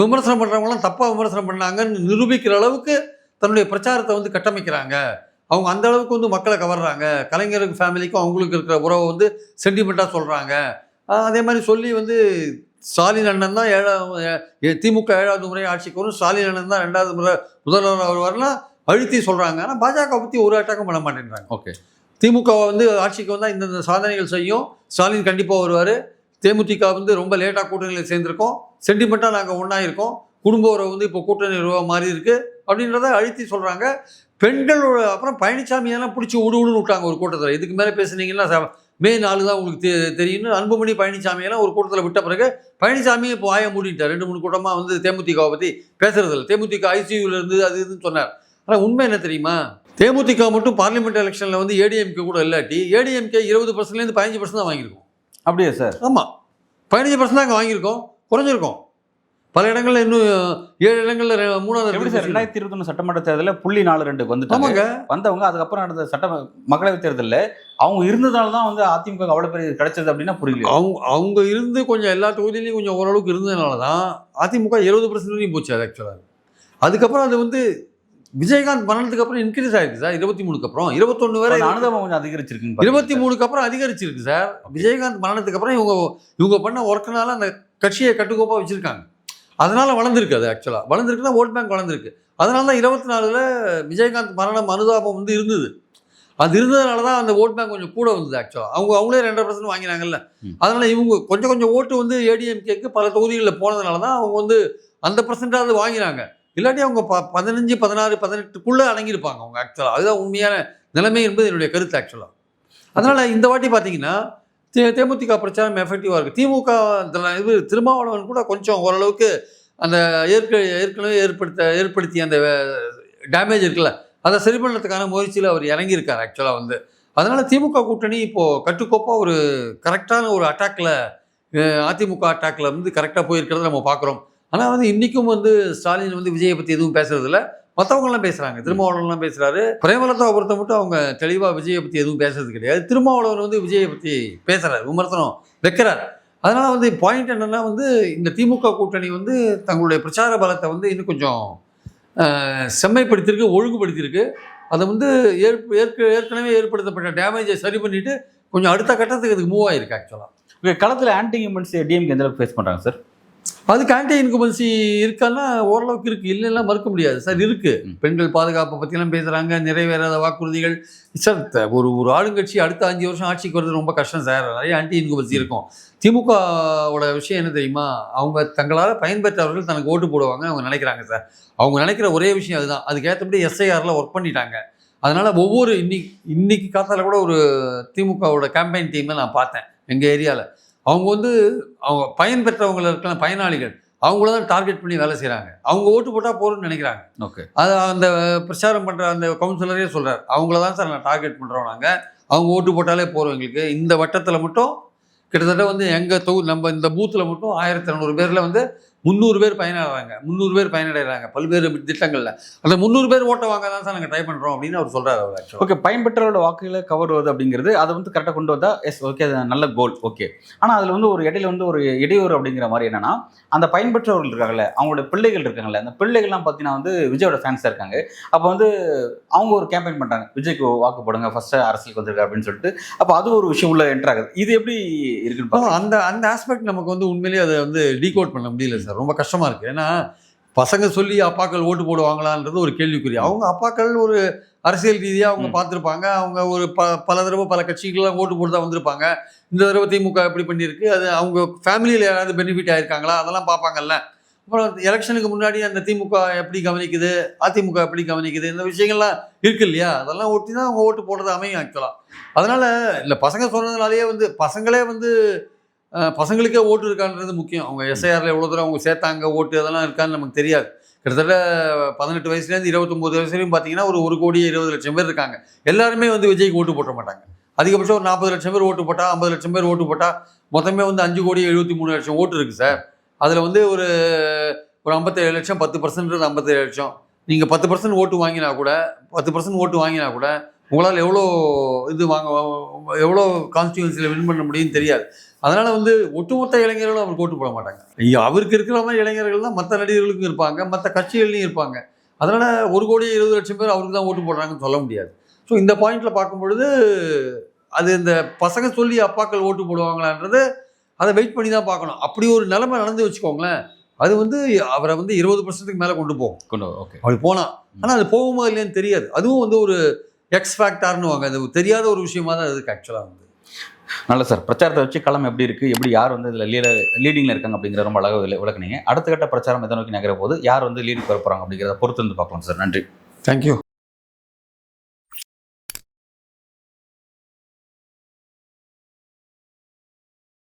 விமர்சனம் பண்ணுறவங்களாம் தப்பாக விமர்சனம் பண்ணாங்கன்னு நிரூபிக்கிற அளவுக்கு தன்னுடைய பிரச்சாரத்தை வந்து கட்டமைக்கிறாங்க. அவங்க அந்த அளவுக்கு வந்து மக்களை கவர்றாங்க. கலைஞருக்கு ஃபேமிலிக்கும் அவங்களுக்கு இருக்கிற உறவை வந்து சென்டிமெண்ட்டாக சொல்கிறாங்க. அதே மாதிரி சொல்லி வந்து ஸ்டாலின் அண்ணன் தான் திமுக 7வது முறை ஆட்சிக்கு வரும், ஸ்டாலின் அண்ணன் தான் 2வது முறை முதல்வர் வருவார்லாம் அழுத்தி சொல்கிறாங்க. ஆனால் பாஜக பற்றி ஒரு அட்டாக்கம் பண்ண மாட்டேன்றாங்க. ஓகே, திமுக வந்து ஆட்சிக்கு வந்தால் இந்த சாதனைகள் செய்யும், ஸ்டாலின் கண்டிப்பாக வருவார், தேமுதிக வந்து ரொம்ப லேட்டாக கூட்டணியில் சேர்ந்துருக்கோம், சென்டிமெண்ட்டாக நாங்கள் ஒன்றா இருக்கோம், குடும்ப உறவு வந்து இப்போ கூட்டணி உறவாக மாறி இருக்குது அப்படின்றத அழுத்தி சொல்கிறாங்க. பெண்களோட அப்புறம் பழனிசாமியெல்லாம் பிடிச்சி விடுன்னு விட்டாங்க ஒரு கூட்டத்தில். இதுக்கு மேலே பேசுனீங்கன்னா மே 4 தான் உங்களுக்கு தெரியும்னு அன்புமணி பழனிசாமியெல்லாம் ஒரு கூட்டத்தில் விட்ட பிறகு பழனிசாமியே இப்போ வாயை மூடிட்டார். 2-3 கூட்டமாக வந்து தேமுதிகவை பற்றி பேசுறதில்ல. தேமுதிக ஐசியூவில் இருந்து அது இதுன்னு சொன்னார். ஆனால் உண்மை என்ன தெரியுமா, தேமுதிக மட்டும் பார்லிமெண்ட் எலெக்ஷனில் வந்து ஏடிஎம்கே கூட இல்லாட்டி ஏடிஎம்கே 20%லேருந்து 15% தான் வாங்கியிருக்கோம். அப்படியே சார்? ஆமாம், 15% தான் அங்கே வாங்கியிருக்கோம், குறைஞ்சிருக்கோம். பல இடங்கள்ல இன்னும் 7 இடங்கள்ல 3வது. எப்படி சார் 2021 சட்டமன்ற தேர்தலில் 0.42 வந்துட்டாங்க வந்தவங்க. அதுக்கப்புறம் நடந்த மக்களவைத் தேர்தலில் அவங்க இருந்ததால தான் வந்து அதிமுக அவ்வளோ பெரிய கிடைச்சது அப்படின்னா புரியல. அவங்க இருந்து கொஞ்சம் எல்லா தொகுதியிலையும் கொஞ்சம் ஓரளவுக்கு இருந்ததுனால தான் அதிமுக 70% போச்சு. அது ஆக்சுவலாக அதுக்கப்புறம் அது வந்து விஜயகாந்த் மரணத்துக்கு அப்புறம் இன்க்ரீஸ் ஆயிருக்கு சார். 23க்கு அப்புறம் 21 வரை அனுதாபம் கொஞ்சம் அதிகரிச்சிருக்கு. 23க்கு அப்புறம் அதிகரிச்சிருக்கு சார். விஜயகாந்த் மரணத்துக்கு அப்புறம் இவங்க பண்ண ஒர்க்குனால அந்த கட்சியை கட்டுக்கோப்பாக வச்சிருக்காங்க. அதனால வளர்ந்துருக்கு. அது ஆக்சுவலாக வளர்ந்துருக்குன்னா ஓட் பேங்க் வளர்ந்துருக்கு. அதனால தான் 24ல் விஜயகாந்த் மரணம் அனுதாபம் வந்து இருந்தது. அது இருந்ததுனால தான் அந்த ஓட் பேங்க் கொஞ்சம் கூட வந்தது. ஆக்சுவலாக அவங்களே 2.5% வாங்கினாங்கல்ல. அதனால இவங்க கொஞ்சம் ஓட்டு வந்து ஏடிஎம்கேக்கு பல தொகுதிகளில் போனதுனால தான் அவங்க வந்து அந்த பர்சன்டாவது வாங்கினாங்க. இல்லாட்டி அவங்க 15, 16, 18க்குள்ளே அடங்கியிருப்பாங்க அவங்க ஆக்சுவலாக. அதுதான் உண்மையான நிலைமை என்பது என்னுடைய கருத்து ஆக்சுவலாக. அதனால் இந்த வாட்டி பார்த்தீங்கன்னா தேமுதிக பிரச்சாரம் எஃபெக்டிவாக இருக்குது. திமுக இது திருமாவளவன் கூட கொஞ்சம் ஓரளவுக்கு அந்த ஏற்கனவே ஏற்படுத்திய அந்த டேமேஜ் இருக்குல்ல, அதை சரி பண்ணுறதுக்கான முயற்சியில் அவர் இறங்கியிருக்கார் ஆக்சுவலாக வந்து. அதனால் திமுக கூட்டணி இப்போது கட்டுக்கோப்பாக ஒரு கரெக்டான ஒரு அட்டாக்கில், அதிமுக அட்டாக்கில் வந்து கரெக்டாக போயிருக்கிறத நம்ம பார்க்குறோம். ஆனால் வந்து இன்றைக்கும் வந்து ஸ்டாலின் வந்து விஜயை பற்றி எதுவும் பேசுறதில்ல. மற்றவங்களாம் பேசுகிறாங்க. திருமாவளவன்லாம் பேசுகிறாரு. பிரேமலதாவை பொறுத்த மட்டும் அவங்க தெளிவாக விஜயை பற்றி எதுவும் பேசுறது கிடையாது. திருமாவளவன் வந்து விஜயை பற்றி பேசுகிறார், விமர்சனம் வைக்கிறார். அதனால் வந்து பாயிண்ட் என்னென்னா வந்து இந்த திமுக கூட்டணி வந்து தங்களுடைய பிரச்சார பலத்தை வந்து இன்னும் கொஞ்சம் செம்மைப்படுத்தியிருக்கு, ஒழுங்குபடுத்தியிருக்கு. அதை வந்து ஏற்கனவே ஏற்படுத்தப்பட்ட டேமேஜை சரி பண்ணிவிட்டு கொஞ்சம் அடுத்த கட்டத்துக்கு அதுக்கு மூவ் ஆகிருக்கு ஆக்சுவலாக. களத்தில் ஆன்டி இன்கம்பன்சி டிஎம்கே எந்த அளவுக்கு ஃபேஸ் பண்ணுறாங்க சார்? அதுக்கு ஆன்டி இன்கம்பன்சி இருக்கான்னா ஓரளவுக்கு இருக்குது, இல்லைன்னா மறுக்க முடியாது சார். இருக்குது. பெண்கள் பாதுகாப்பை பற்றிலாம் பேசுகிறாங்க, நிறைவேறாத வாக்குறுதிகள் சார். ஒரு ஆளுங்கட்சி அடுத்த 5 வருஷம் ஆட்சிக்கு வருது ரொம்ப கஷ்டம் சார். நிறைய ஆன்டி இன்கம்பன்சி இருக்கும். திமுகவோட விஷயம் என்ன தெரியுமா, அவங்க தங்களால் பயன்பெற்றவர்கள் தனக்கு ஓட்டு போடுவாங்க அவங்க நினைக்கிறாங்க சார். அவங்க நினைக்கிற ஒரே விஷயம் அதுதான். அதுக்கேற்றபடி எஸ்ஐஆரில் ஒர்க் பண்ணிட்டாங்க. அதனால் ஒவ்வொரு இன்னைக்கு காத்தால கூட ஒரு திமுகவோட கேம்பெயின் டீமை நான் பார்த்தேன் எங்கள் ஏரியாவில். அவங்க வந்து அவங்க பயன்பெற்றவங்களை இருக்கலாம், பயனாளிகள் அவங்கள தான் டார்கெட் பண்ணி வேலை செய்கிறாங்க. அவங்க ஓட்டு போட்டால் போகிறோன்னு நினைக்கிறாங்க. ஓகே, அது அந்த பிரச்சாரம் பண்ணுற அந்த கவுன்சிலரே சொல்கிறார், அவங்கள தான் சார் நான் டார்கெட் பண்ணுறோம். நாங்கள் அவங்க ஓட்டு போட்டாலே போகிறோம். எங்களுக்கு இந்த வட்டத்தில் மட்டும் கிட்டத்தட்ட வந்து எங்கள் நம்ம இந்த பூத்தில் மட்டும் 1200 பேரில் வந்து 300 பேர் பயனடைகிறாங்க. 300 பேர் பயனடைகிறாங்க பல்வேறு திட்டங்களில். அந்த 300 பேர் ஓட்ட வாங்க தான் சார் நாங்கள் ட்ரை பண்ணுறோம் அப்படின்னு அவர் சொல்கிறார். அவர் ஆக்சுவலாக ஓகே, பயன்பெற்றவரோட வாக்குகளை கவருவது அப்படிங்கிறது அதை வந்து கரெக்டாக கொண்டு வந்தால் எஸ் ஓகே, அது நல்ல கோல். ஓகே, ஆனால் அதில் வந்து ஒரு இடையில வந்து ஒரு இடையூறு அப்படிங்கிற மாதிரி என்னன்னா, அந்த பயன்பெற்றவர்கள் இருக்காங்கல்ல, அவங்களோட பிள்ளைகள் இருக்காங்கல்ல, அந்த பிள்ளைகள்லாம் பார்த்தீங்கன்னா வந்து விஜயோட ஃபேன்ஸாக இருக்காங்க. அப்போ வந்து அவங்க ஒரு கேம்பெயின் பண்ணுறாங்க, விஜய்க்கு வாக்கு போடுங்க, ஃபர்ஸ்ட் அரசியலுக்கு வந்துருக்காரு அப்படின்னு சொல்லிட்டு. அப்போ அது ஒரு விஷயம் உள்ள என்ட்ரு ஆகுது. இது எப்படி இருக்குன்னு அந்த ஆஸ்பெக்ட் நமக்கு வந்து உண்மையிலேயே அதை வந்து டீகோட் பண்ண முடியல சார். ரொம்ப கஷ்டமாக இருக்குது. ஏன்னா பசங்க சொல்லி அப்பாக்கள் ஓட்டு போடுவாங்களான்றது ஒரு கேள்விக்குறி. அவங்க அப்பாக்கள் ஒரு அரசியல் ரீதியாக அவங்க பார்த்துருப்பாங்க. அவங்க ஒரு பல தடவை பல கட்சிகள்லாம் ஓட்டு போட்டு தான் வந்திருப்பாங்க. இந்த தடவை திமுக எப்படி பண்ணியிருக்கு, அது அவங்க ஃபேமிலியில் யாராவது பெனிஃபிட் ஆகிருக்காங்களா, அதெல்லாம் பார்ப்பாங்கல்ல. அப்புறம் எலெக்ஷனுக்கு முன்னாடி அந்த திமுக எப்படி கவனிக்குது, அதிமுக எப்படி கவனிக்குது, இந்த விஷயங்கள்லாம் இருக்குது இல்லையா, அதெல்லாம் ஒட்டி தான் அவங்க ஓட்டு போடுறது அமையும் ஆக்சுவலாக. அதனால் இல்லை, பசங்க சொன்னதுனாலேயே வந்து பசங்களே வந்து பசங்களுக்கே ஓட்டு இருக்கான்றது முக்கியம். அவங்க எஸ்ஐஆரில் எவ்வளோ தூரம் அவங்க சேர்த்தாங்க ஓட்டு, அதெல்லாம் இருக்கான்னு நமக்கு தெரியாது. கிட்டத்தட்ட 18 வயசுலேருந்து 29 வயசு வரையும் பார்த்தீங்கன்னா ஒரு 1,20,00,000 பேர் இருக்காங்க. எல்லாருமே வந்து விஜய்க்கு ஓட்டு போட்ட மாட்டாங்க. அதிகபட்சம் ஒரு 40 லட்சம் பேர் ஓட்டு போட்டால், 50 லட்சம் பேர் ஓட்டு போட்டால் மொத்தமே வந்து 5,73,00,000 ஓட்டு இருக்குது சார். அதில் வந்து ஒரு 57 லட்சம், 10% 57 லட்சம். நீங்கள் 10% ஓட்டு வாங்கினா கூட, 10% ஓட்டு வாங்கினா கூட உங்களால் எவ்வளோ எவ்வளோ கான்ஸ்டியூன்சியில் வின் பண்ண முடியும்னு தெரியாது. அதனால் வந்து ஒட்டுமொத்த இளைஞர்களும் அவருக்கு ஓட்டு போட மாட்டாங்க. அவருக்கு இருக்கிற மாதிரி இளைஞர்கள் தான் மற்ற நடிகர்களுக்கும் இருப்பாங்க, மற்ற கட்சிகள்லையும் இருப்பாங்க. அதனால் 1,20,00,000 பேர் அவருக்கு தான் ஓட்டு போடுறாங்கன்னு சொல்ல முடியாது. ஸோ இந்த பாயிண்டில் பார்க்கும்பொழுது அது இந்த பசங்க சொல்லி அப்பாக்கள் ஓட்டு போடுவாங்களான்றது அதை வெயிட் பண்ணி தான் பார்க்கணும். அப்படி ஒரு நிலைமை நடந்து வச்சுக்கோங்களேன், அது வந்து அவரை வந்து 20%க்கு மேலே கொண்டு போகும். ஓகே, அப்படி போனால். ஆனால் அது போகுமா இல்லைன்னு தெரியாது. அதுவும் வந்து ஒரு எக்ஸ் ஃபேக்டார்னு வாங்க, அது தெரியாத ஒரு விஷயமா தான் அதுக்கு ஆக்சுவலாக வந்து. நல்ல சார், பிரச்சாரத்தை வச்சு களம் எப்படி இருக்குது, எப்படி யார் வந்து இதில் லீடிங்கில் இருக்காங்க அப்படிங்கிற ரொம்ப அழகாக விளக்குனீங்க. அடுத்த கட்ட பிரச்சாரம் எதை நோக்கி நகர போது, யார் வந்து லீடிங் வர போகிறாங்க அப்படிங்கிறத பொறுத்து வந்து பார்க்கலாம் சார். நன்றி. தேங்க்யூ.